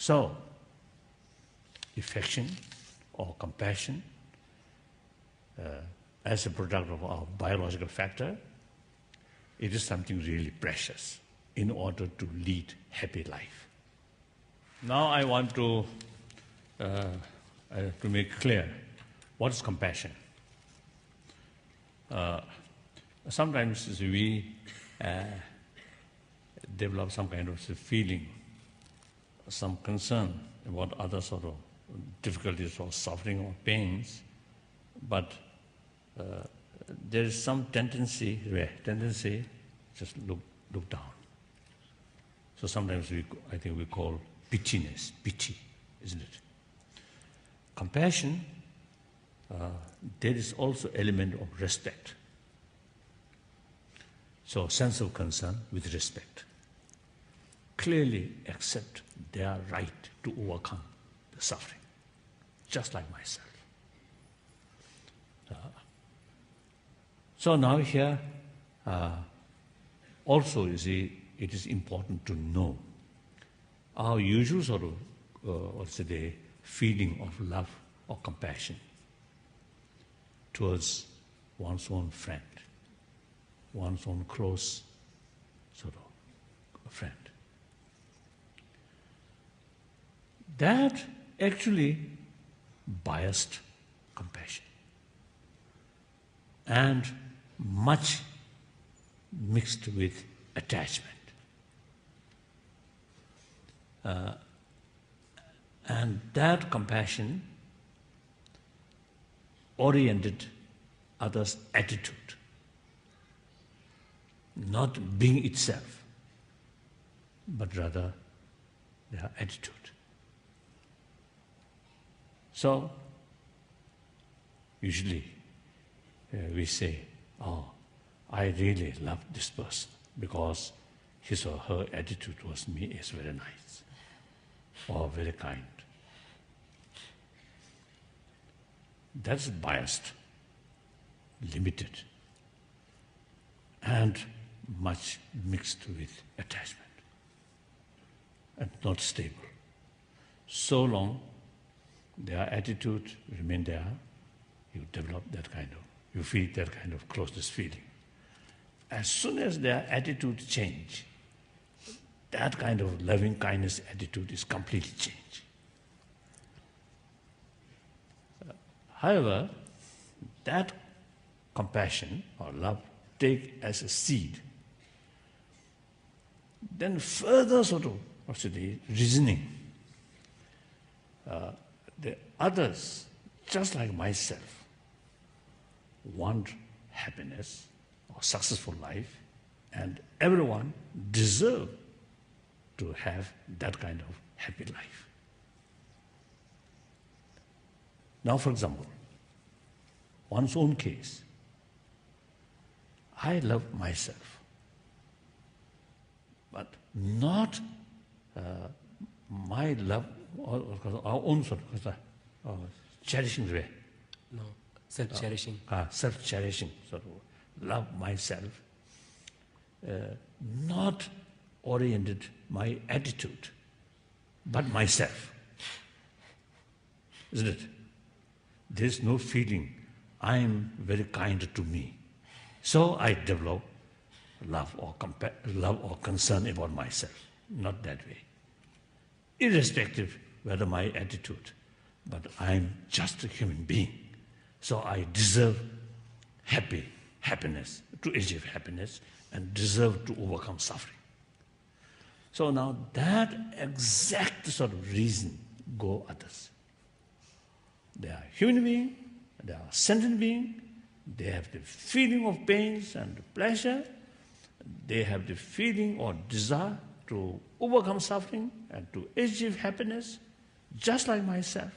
So, affection or compassion as a product of our biological factor, it is something really precious in order to lead happy life. Now I want to make clear what is compassion. Sometimes we develop some kind of feeling, some concern about other sort of difficulties or suffering or pains, but there is some tendency just look down. So sometimes I think we call pityness, pity, isn't it? Compassion, there is also element of respect. So sense of concern with respect. Clearly accept their right to overcome the suffering, just like myself. So now here, also you see, it is important to know our usual sort of, the feeling of love or compassion towards one's own friend, one's own close sort of friend. That actually biased compassion and much mixed with attachment. And that compassion oriented others' attitude, not being itself, but rather their attitude. So, usually we say, oh, I really love this person because his or her attitude towards me is very nice or very kind. That's biased, limited, and much mixed with attachment and not stable. So long their attitude remain there, you develop that kind of, you feel that kind of closeness feeling. As soon as their attitude change, that kind of loving kindness attitude is completely changed. However, that compassion or love take as a seed, then further sort of actually reasoning, the others, just like myself, want happiness or successful life, and everyone deserve to have that kind of happy life. Now, for example, one's own case, I love myself, but not my love, or our own sort of cherishing way. No, self-cherishing. Self-cherishing, sort of love myself, not oriented my attitude, but myself. Isn't it? There is no feeling, I am very kind to me. So I develop love or concern about myself. Not that way. Irrespective whether my attitude, but I am just a human being. So I deserve happiness, to achieve happiness, and deserve to overcome suffering. So now that exact sort of reason go others. They are human beings, they are sentient beings, they have the feeling of pains and pleasure, they have the feeling or desire to overcome suffering and to achieve happiness, just like myself.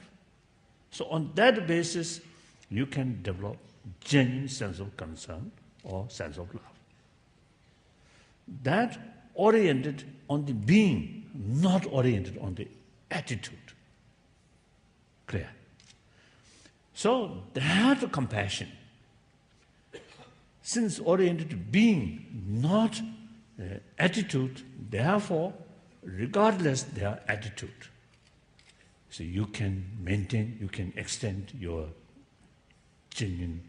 So on that basis, you can develop genuine sense of concern or sense of love. That oriented on the being, not oriented on the attitude. Clear? So that compassion, since oriented to being, not attitude, therefore, regardless their attitude, So you can maintain, you can extend your genuine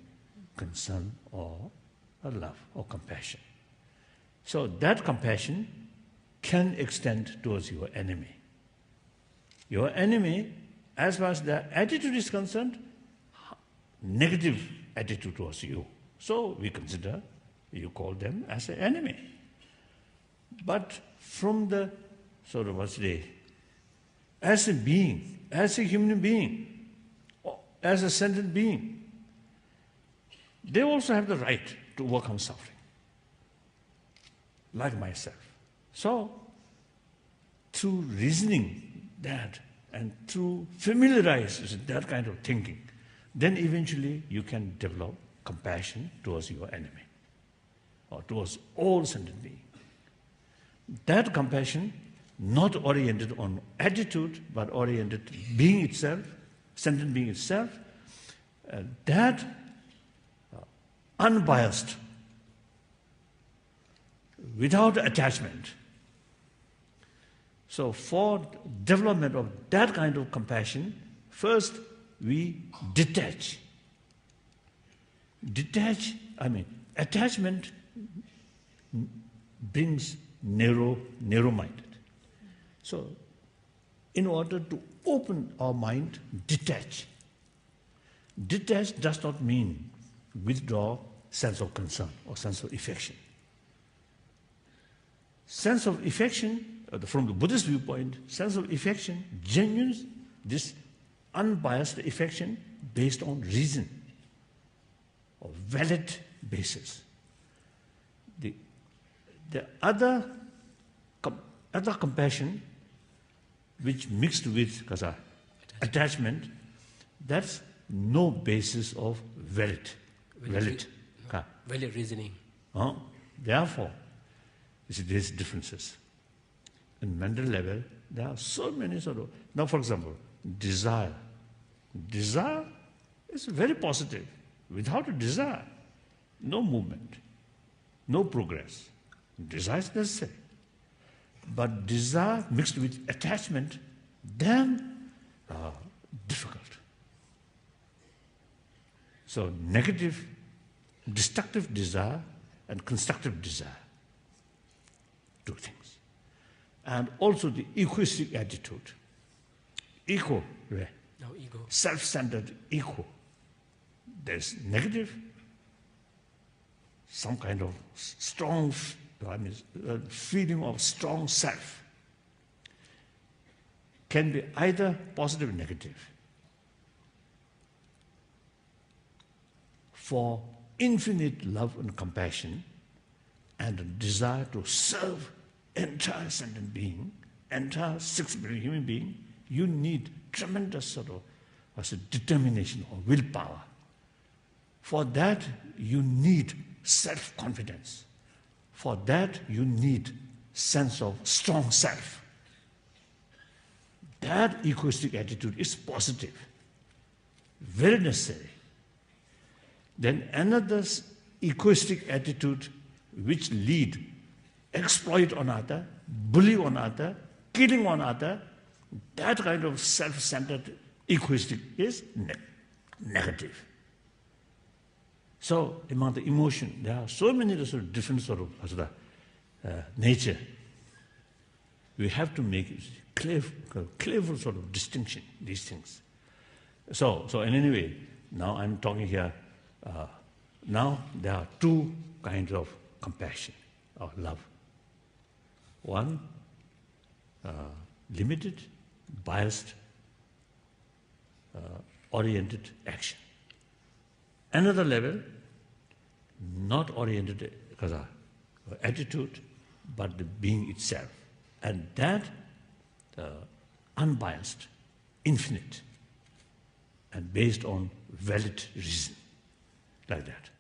concern or love or compassion. So that compassion can extend towards your enemy. Your enemy, as far as their attitude is concerned, negative attitude towards you. So we consider, you call them as an enemy. But from the sort of, as a being, as a human being, as a sentient being, they also have the right to overcome suffering, like myself. So, through reasoning that and through familiarize with that kind of thinking, then eventually you can develop compassion towards your enemy or towards all sentient beings. That compassion, not oriented on attitude, but oriented being itself, sentient being itself, that unbiased, without attachment. So for development of that kind of compassion, first we detach. Attachment brings narrow-minded. So in order to open our mind, detach. Detach does not mean withdraw sense of concern or sense of affection. Sense of affection, from the Buddhist viewpoint, sense of affection, genuine, this unbiased affection based on reason or valid basis. The other compassion, which mixed with attachment, that's no basis of valid reasoning. Therefore, you see, there's differences. In mental level, there are so many sort of... Now, for example, desire. Desire is very positive. Without a desire, no movement, no progress. Desire is necessary. But desire mixed with attachment, then difficult. So negative, destructive desire and constructive desire, two things. And also the egoistic attitude. Ego, right? No, ego. Self-centered ego. There's negative, some kind of strong, feeling of strong self. Can be either positive or negative. For infinite love and compassion and a desire to serve entire sentient being, entire 6 billion human being, you need tremendous sort of determination or willpower. For that, you need self-confidence. For that, you need sense of strong self. That egoistic attitude is positive, very necessary. Then another egoistic attitude which lead, exploit on other, bully on other, killing on other, that kind of self-centered egoistic is negative. So among the emotion, there are so many sort of different sort of nature. We have to make clever sort of distinction, these things. So in any way, now I'm talking here, now there are two kinds of compassion or love. One, limited, biased, oriented action. Another level, not oriented attitude, but the being itself. And that unbiased, infinite, and based on valid reason, like that.